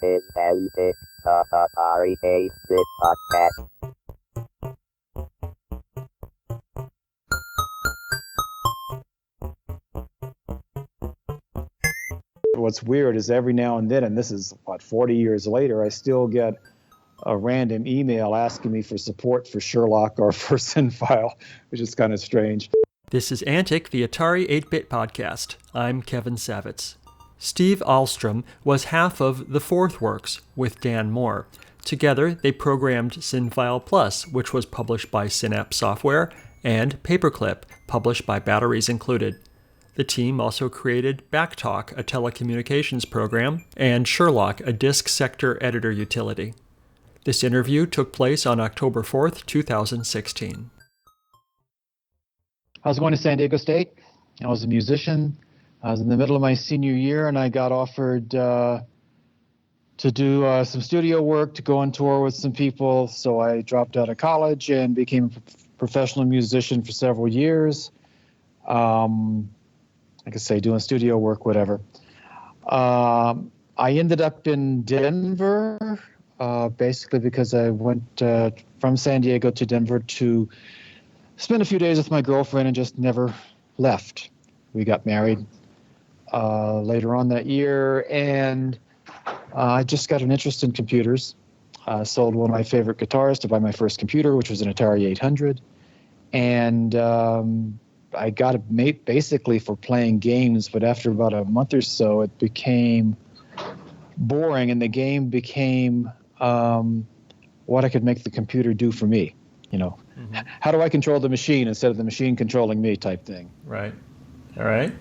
is ended. The Atari 8-bit podcast. What's weird is every now and then, and this is 40 years later, I still get a random email asking me for support for Sherlock or for SynFile, which is kind of strange. This is Antic, the Atari 8-bit podcast. I'm Kevin Savitz. Steve Ahlstorm was half of The Fourth Works with Dan Moore. Together, they programmed SynFile Plus, which was published by Synapse Software, and PaperClip, published by Batteries Included. The team also created BackTalk, a telecommunications program, and Sherlock, a disk sector editor utility. This interview took place on October 4th, 2016. I was going to San Diego State. I was a musician. I was in the middle of my senior year, and I got offered to do some studio work, to go on tour with some people. So I dropped out of college and became a professional musician for several years. Like I say, doing studio work, whatever. I ended up in Denver, basically because I went from San Diego to Denver to spend a few days with my girlfriend and just never left. We got married later on that year, and I just got an interest in computers. Sold one of my favorite guitars to buy my first computer, which was an Atari 800. And I got it basically for playing games, but after about a month or so, it became boring, and the game became what I could make the computer do for me. You know, How do I control the machine instead of the machine controlling me type thing. Right. All right.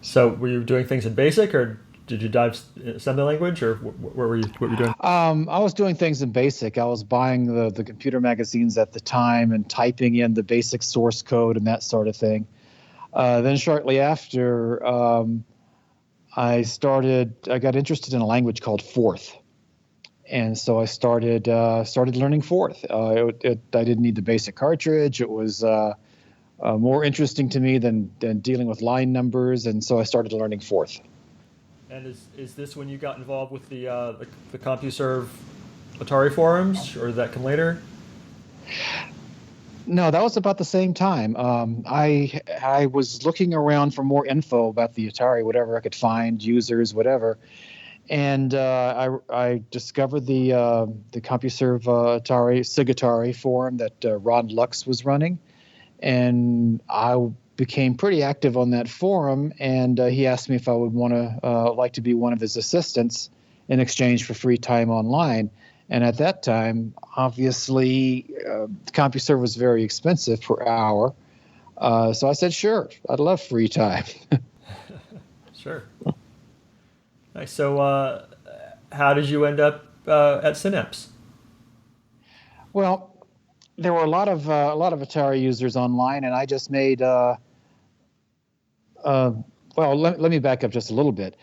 So were you doing things in BASIC, or did you dive assembly language, or what were you doing? I was doing things in BASIC. I was buying the computer magazines at the time and typing in the basic source code and that sort of thing. Then shortly after, I got interested in a language called Forth. And so I started learning Forth. I didn't need the basic cartridge. It was more interesting to me than dealing with line numbers, and so I started learning Forth. And is this when you got involved with the CompuServe Atari forums, or did that come later? No, that was about the same time. I was looking around for more info about the Atari, whatever I could find, users, whatever. And I discovered the CompuServe SIG Atari forum that Ron Lux was running, and I became pretty active on that forum. And he asked me if I would like to be one of his assistants in exchange for free time online. And at that time, obviously, CompuServe was very expensive per hour, so I said, "Sure, I'd love free time." Sure. Nice. So, how did you end up at Synapse? Well, there were a lot of Atari users online, and I just made. Let me back up just a little bit.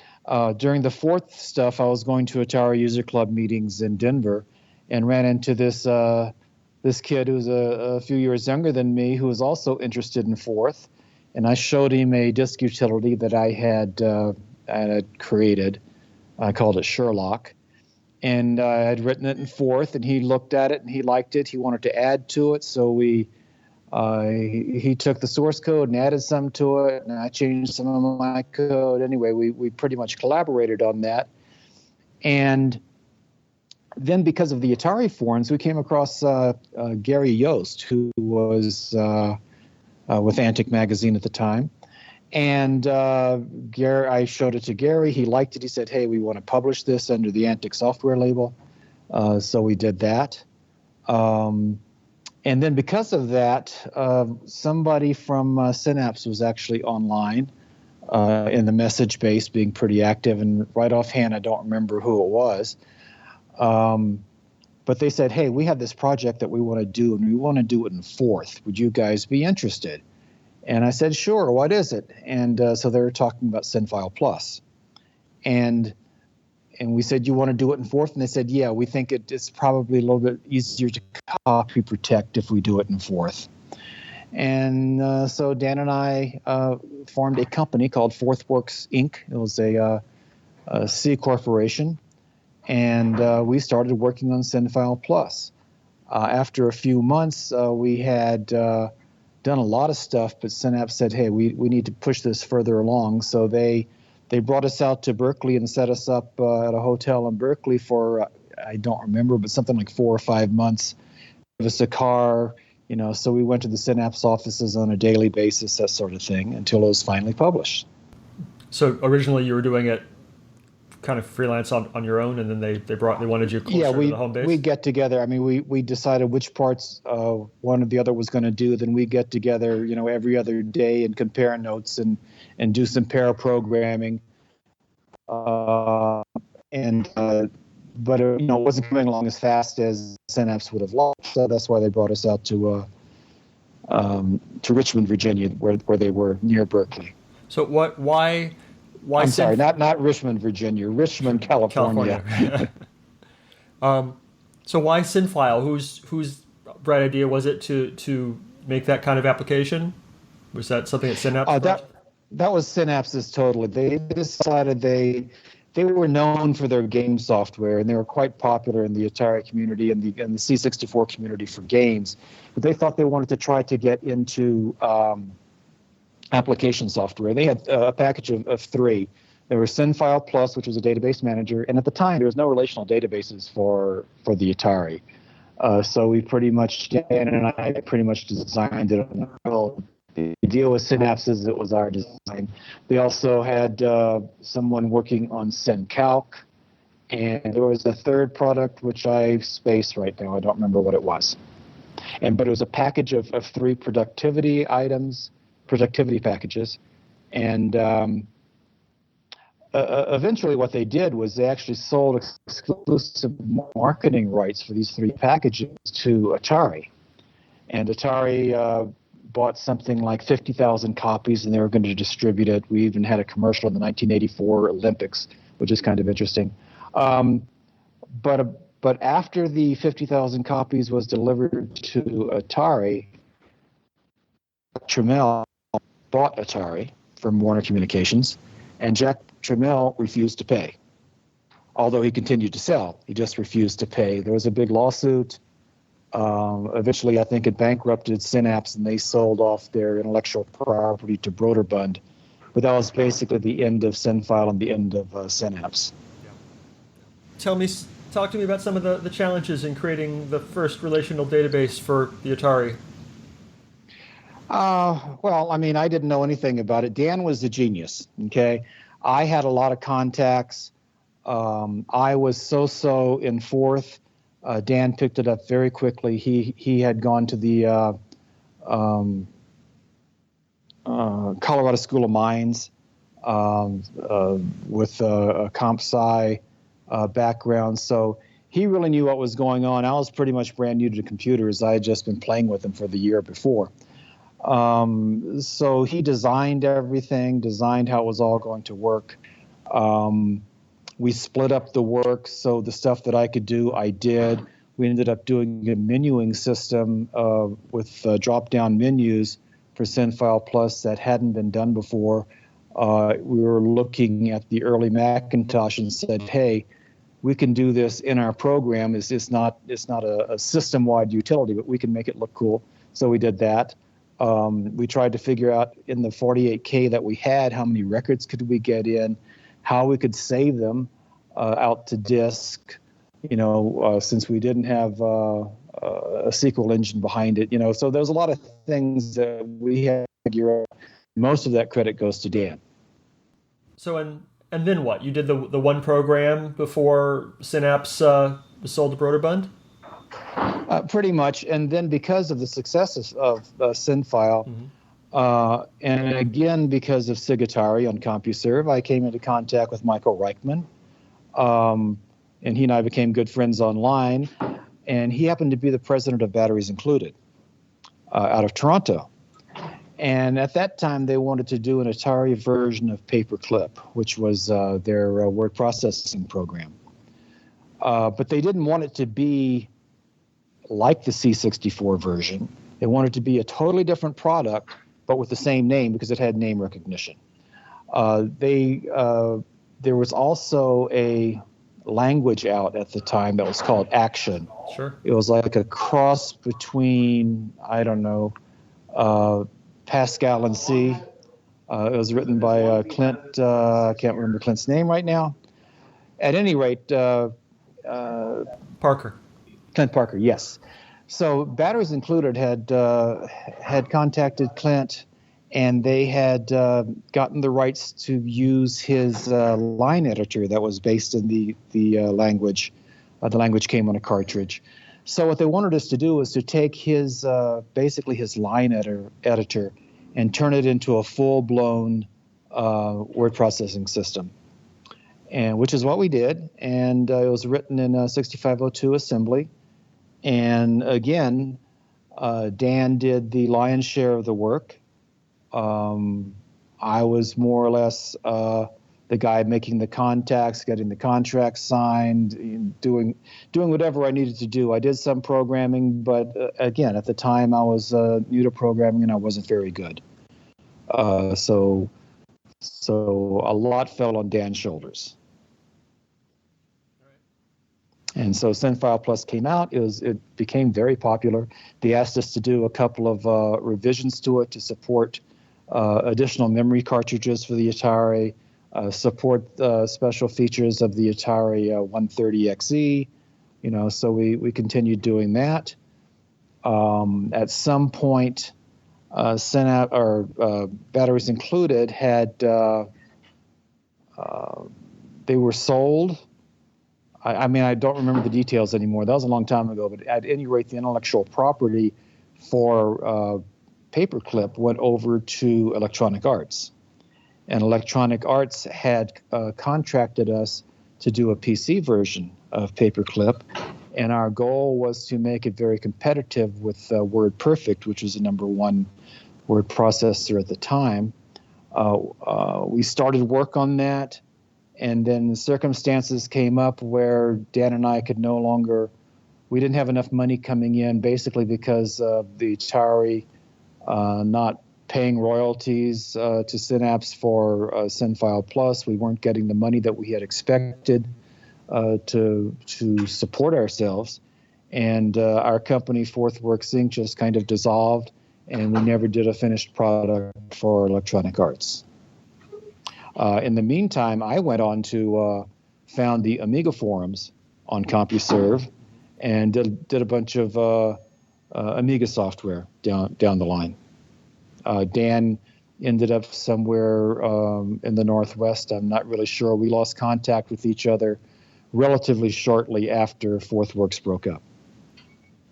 During the Fourth stuff, I was going to Atari User Club meetings in Denver, and ran into this kid who was a few years younger than me, who was also interested in Fourth, and I showed him a disk utility that I had created. I called it Sherlock, and I had written it in Forth, and he looked at it and he liked it. He wanted to add to it, so he took the source code and added some to it, and I changed some of my code. Anyway, we pretty much collaborated on that. And then because of the Atari forums, we came across Gary Yost, who was with Antic Magazine at the time. And I showed it to Gary. He liked it. He said, "Hey, we want to publish this under the Antic software label." So we did that. And then because of that, somebody from Synapse was actually online in the message base, being pretty active. And right offhand, I don't remember who it was. But they said, "Hey, we have this project that we want to do, and we want to do it in Forth. Would you guys be interested?" And I said, "Sure, what is it?" And so they were talking about SynFile Plus. And we said, "You want to do it in Forth?" And they said, "Yeah, we think it's probably a little bit easier to copy protect if we do it in Forth." And so Dan and I formed a company called Forth Works Inc. It was a C corporation. and we started working on SynFile Plus. After a few months, we had done a lot of stuff, but Synapse said, hey, we need to push this further along. So they brought us out to Berkeley and set us up at a hotel in Berkeley for, I don't remember, but something like 4 or 5 months. Give us a car, so we went to the Synapse offices on a daily basis, that sort of thing, until it was finally published. So originally you were doing it kind of freelance on your own, and then they wanted you closer to the home base? We get together. I mean, we decided which parts one or the other was going to do. Then we get together, every other day and compare notes and do some pair programming. But it wasn't coming along as fast as Synapse would have liked. So that's why they brought us out to Richmond, Virginia, where they were near Berkeley. So why? I'm sorry, not Richmond, Virginia, Richmond, California. So why SynFile? Whose bright idea was it to make that kind of application? Was that something at Synapse? That was Synapse's totally. They decided they were known for their game software, and they were quite popular in the Atari community and the C64 community for games. But they thought they wanted to try to get into application software. They had a package of 3. There was SynFile Plus, which was a database manager, and at the time there was no relational databases for the Atari. So we Dan and I pretty much designed it on our own. The deal with Synapse is it was our design. They also had someone working on SynCalc, and there was a third product which I space right now. I don't remember what it was. But it was a package of 3 productivity packages, and eventually what they did was they actually sold exclusive marketing rights for these 3 packages to Atari, and Atari bought something like 50,000 copies, and they were going to distribute it. We even had a commercial in the 1984 Olympics, which is kind of interesting. But after the 50,000 copies was delivered to Atari, Trammell bought Atari from Warner Communications, and Jack Trammell refused to pay. Although he continued to sell, he just refused to pay. There was a big lawsuit. Eventually, I think it bankrupted Synapse, and they sold off their intellectual property to Broderbund. But that was basically the end of SynFile and the end of Synapse. Talk to me about some of the challenges in creating the first relational database for the Atari. Well, I mean, I didn't know anything about it. Dan was a genius, okay? I had a lot of contacts. I was so-so in 4th. Dan picked it up very quickly. He had gone to the Colorado School of Mines with a comp sci background, so he really knew what was going on. I was pretty much brand new to computers. I had just been playing with them for the year before. So he designed everything, designed how it was all going to work. We split up the work, so the stuff that I could do, I did. We ended up doing a menuing system with drop-down menus for SynFile Plus that hadn't been done before. We were looking at the early Macintosh and said, hey, we can do this in our program. It's not a system-wide utility, but we can make it look cool. So we did that. We tried to figure out in the 48K that we had, how many records could we get in, how we could save them out to disk, since we didn't have a SQL engine behind it, So there's a lot of things that we had to figure out. Most of that credit goes to Dan. So, and then what? You did the one program before Synapse was sold to Broderbund? Pretty much. And then because of the success of SynFile, and again because of SIG Atari on CompuServe, I came into contact with Michael Reichman, and he and I became good friends online. And he happened to be the president of Batteries Included out of Toronto. And at that time, they wanted to do an Atari version of PaperClip, which was their word processing program. But they didn't want it to be like the C64 version. They wanted it to be a totally different product, but with the same name because it had name recognition. There was also a language out at the time that was called Action. Sure. It was like a cross between, I don't know, Pascal and C. It was written by Clint. I can't remember Clint's name right now. At any rate, Parker. Clint Parker, yes. So Batteries Included had contacted Clint, and they had gotten the rights to use his line editor that was based in the language. The language came on a cartridge. So what they wanted us to do was to take his basically his line editor and turn it into a full-blown word processing system, and which is what we did. And it was written in 6502 assembly. And again, Dan did the lion's share of the work. I was more or less the guy making the contacts, getting the contracts signed, doing whatever I needed to do. I did some programming, but again, at the time I was new to programming and I wasn't very good. So a lot fell on Dan's shoulders. And so SynFile Plus came out. It became very popular. They asked us to do a couple of revisions to it to support additional memory cartridges for the Atari, support special features of the Atari 130XE. So we continued doing that. At some point, Synapse or Batteries Included had they were sold. I mean, I don't remember the details anymore. That was a long time ago. But at any rate, the intellectual property for PaperClip went over to Electronic Arts. And Electronic Arts had contracted us to do a PC version of PaperClip. And our goal was to make it very competitive with WordPerfect, which was the #1 word processor at the time. We started work on that. And then circumstances came up where Dan and I could no longer, we didn't have enough money coming in, basically because of the Atari not paying royalties to Synapse for SynFile Plus. We weren't getting the money that we had expected to support ourselves. And our company, FourthWorks Inc., just kind of dissolved, and we never did a finished product for Electronic Arts. In the meantime, I went on to found the Amiga forums on CompuServe and did a bunch of Amiga software down the line. Dan ended up somewhere in the Northwest. I'm not really sure. We lost contact with each other relatively shortly after FourthWorks broke up.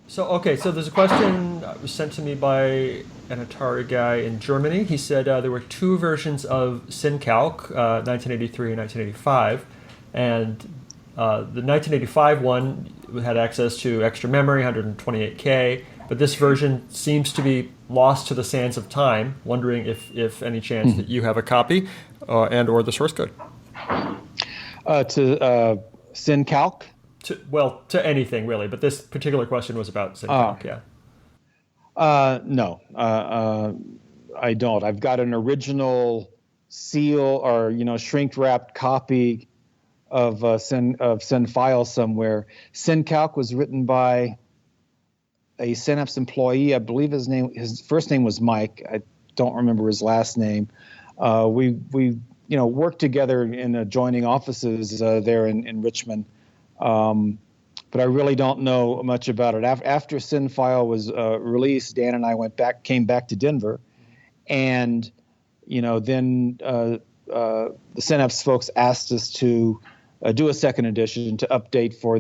So there's a question that was sent to me by an Atari guy in Germany. He said there were two versions of SynCalc, 1983 and 1985, and the 1985 one had access to extra memory, 128K, but this version seems to be lost to the sands of time. Wondering if any chance that you have a copy and or the source code. To SynCalc? To anything really, but this particular question was about SynCalc, yeah. No, I don't. I've got an original seal or shrink wrapped copy of SynFile somewhere. SynCalc was written by a Synapse employee. I believe his first name was Mike. I don't remember his last name. We worked together in adjoining offices there in Richmond. But I really don't know much about it. After SynFile was released, Dan and I came back to Denver, and then the Synapse folks asked us to do a second edition to update for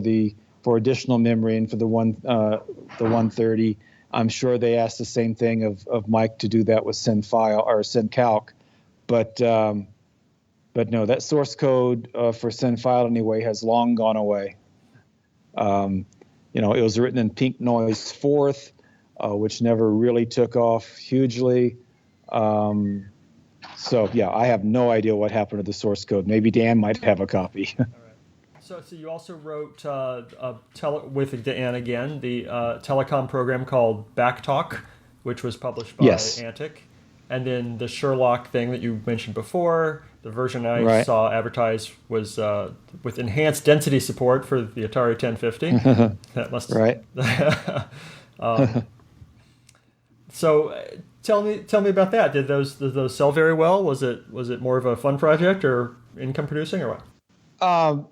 additional memory and for the 130. I'm sure they asked the same thing of Mike to do that with SynFile or SynCalc, but no, that source code for SynFile anyway has long gone away. It was written in Pink Noise 4th, which never really took off hugely. So yeah, I have no idea what happened to the source code. Maybe Dan might have a copy. All right. So you also wrote with Dan again the telecom program called BackTalk, which was published by Yes. Antic, and then the Sherlock thing that you mentioned before, The version I Right. saw advertised was with enhanced density support for the Atari 1050. That must Right. So tell me about that. Did those sell very well? Was it more of a fun project or income producing or what?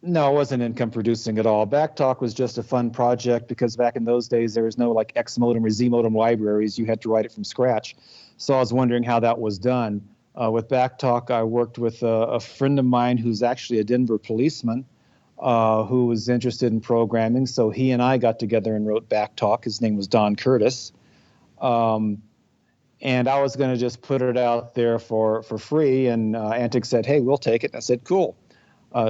No, it wasn't income producing at all. BackTalk was just a fun project because back in those days there was no like X modem or Z modem libraries. You had to write it from scratch. So I was wondering how that was done. With BackTalk, I worked with a friend of mine who's actually a Denver policeman who was interested in programming. So he and I got together and wrote BackTalk. His name was Don Curtis. And I was going to just put it out there for free. And Antic said, "Hey, we'll take it." And I said, "Cool."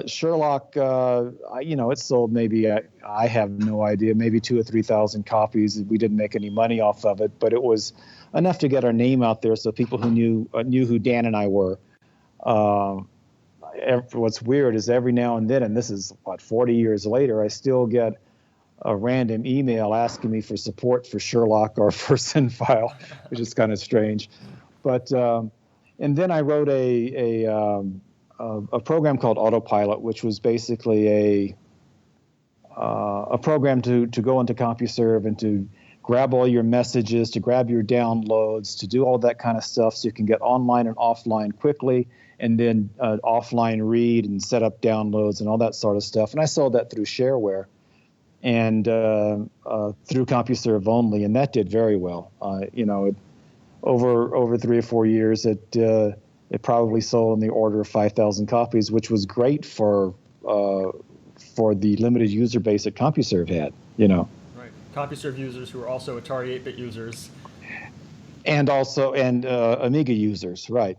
Sherlock, it sold maybe, I have no idea, maybe 2,000 or 3,000 copies. We didn't make any money off of it, but it was enough to get our name out there so people who knew who Dan and I were. What's weird is every now and then, and this is 40 years later, I still get a random email asking me for support for Sherlock or for SynFile, which is kind of strange. But and then I wrote a program called Autopilot, which was basically a program to go into CompuServe and to grab all your messages, to grab your downloads, to do all that kind of stuff so you can get online and offline quickly, and then offline read and set up downloads and all that sort of stuff. And I sold that through shareware and through CompuServe only, and that did very well. Over 3 or 4 years, it probably sold in the order of 5,000 copies, which was great for the limited user base that CompuServe had. Right. CompuServe users who are also Atari 8-bit users. And Amiga users, right.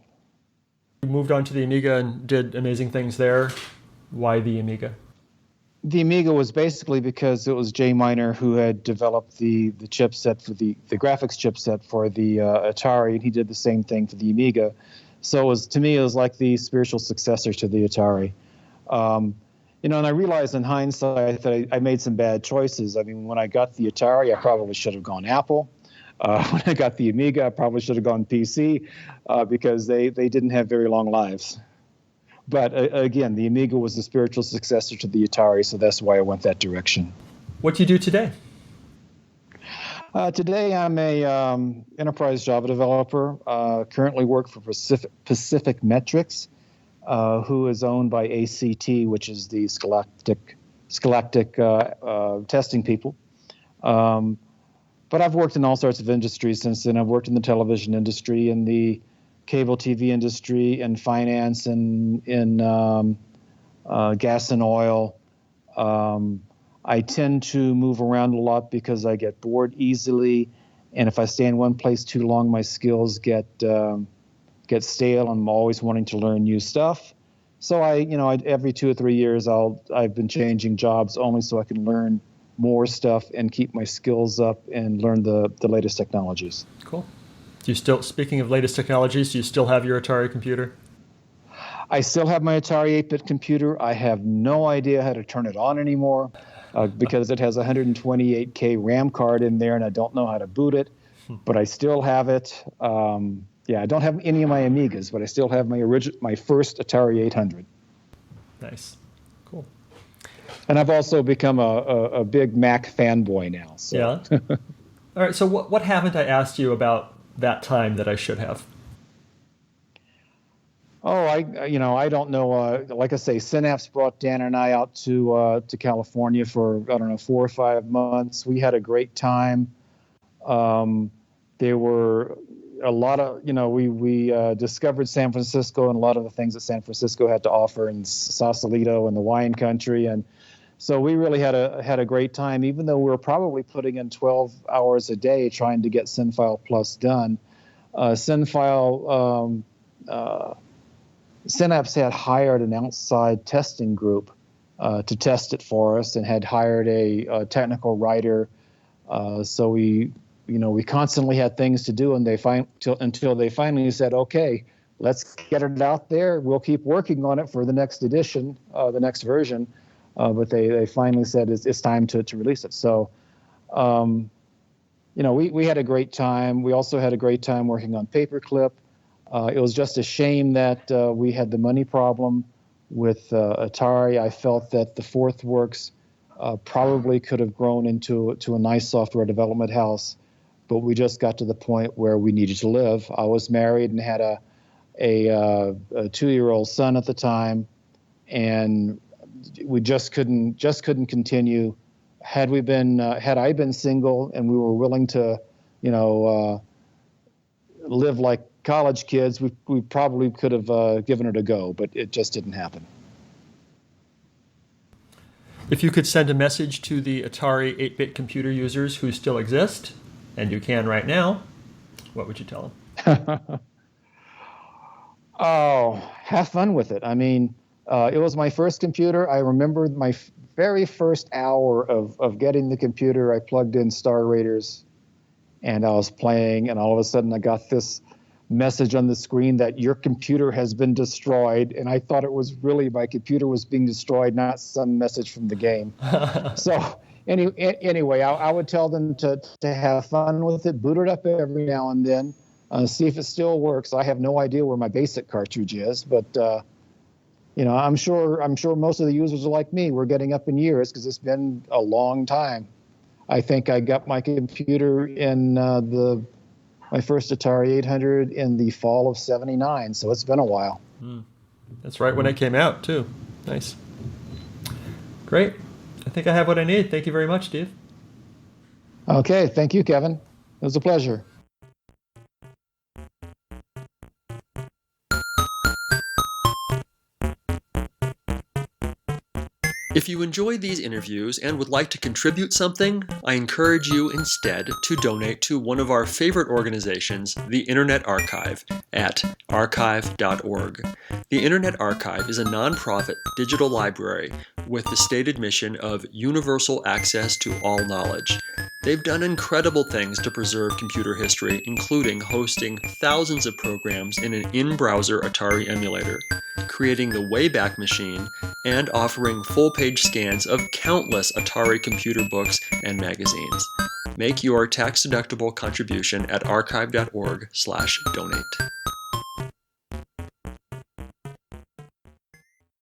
You moved on to the Amiga and did amazing things there. Why the Amiga? The Amiga was basically because it was Jay Miner who had developed the chipset for the graphics chipset for the Atari, and he did the same thing for the Amiga. So to me, it was like the spiritual successor to the Atari. And I realized in hindsight that I made some bad choices. I mean, when I got the Atari, I probably should have gone Apple. When I got the Amiga, I probably should have gone PC because they didn't have very long lives. But again, the Amiga was the spiritual successor to the Atari, so that's why I went that direction. What do you do today? Today, I'm a enterprise Java developer. Currently work for Pacific Metrics, who is owned by ACT, which is the Scholastic testing people. But I've worked in all sorts of industries since then. I've worked in the television industry, in the cable TV industry, in finance, and in gas and oil. I tend to move around a lot because I get bored easily, and if I stay in one place too long, my skills get stale. I'm always wanting to learn new stuff. So every 2 or 3 years, I've been changing jobs only so I can learn more stuff and keep my skills up and learn the latest technologies. Cool. Speaking of latest technologies, do you still have your Atari computer? I still have my Atari 8-bit computer. I have no idea how to turn it on anymore because it has a 128K RAM card in there, and I don't know how to boot it. But I still have it. I don't have any of my Amigas, but I still have my first Atari 800. Nice. Cool. And I've also become a big Mac fanboy now. So. Yeah. All right. So what haven't I asked you about that time that I should have? Oh, I don't know. Like I say, Synapse brought Dan and I out to California for 4 or 5 months. We had a great time. There were a lot of, we discovered San Francisco and a lot of the things that San Francisco had to offer, and Sausalito and the wine country, and so we really had a great time. Even though we were probably putting in 12 hours a day trying to get SynFile Plus done, Synapse had hired an outside testing group to test it for us, and had hired a technical writer. So we constantly had things to do, and until they finally said, "Okay, let's get it out there. We'll keep working on it for the next edition, the next version." But they finally said it's time to release it. So, we had a great time. We also had a great time working on PaperClip. It was just a shame that we had the money problem with Atari. I felt that the Fourth Works probably could have grown into a nice software development house, but we just got to the point where we needed to live. I was married and had a 2-year-old son at the time, and we just couldn't continue. Had I been single and we were willing to, live like college kids, we probably could have given it a go, but it just didn't happen. If you could send a message to the Atari 8-bit computer users who still exist, and you can right now, what would you tell them? Oh, have fun with it. I mean, it was my first computer. I remember my very first hour of getting the computer. I plugged in Star Raiders, and I was playing, and all of a sudden I got this message on the screen that your computer has been destroyed, and I thought it was really my computer was being destroyed, not some message from the game. So anyway, I would tell them to have fun with it, boot it up every now and then, see if it still works. I have no idea where my BASIC cartridge is, but I'm sure most of the users are like me. We're getting up in years because it's been a long time. I think I got my computer in my first Atari 800 in the fall of '79, so it's been a while. That's right when it came out, too. Nice. Great. I think I have what I need. Thank you very much, Steve. Okay, thank you, Kevin. It was a pleasure. If you enjoy these interviews and would like to contribute something, I encourage you instead to donate to one of our favorite organizations, the Internet Archive, at archive.org. The Internet Archive is a nonprofit digital library with the stated mission of universal access to all knowledge. They've done incredible things to preserve computer history, including hosting thousands of programs in an in-browser Atari emulator, creating the Wayback Machine, and offering full-page scans of countless Atari computer books and magazines. Make your tax-deductible contribution at archive.org/donate.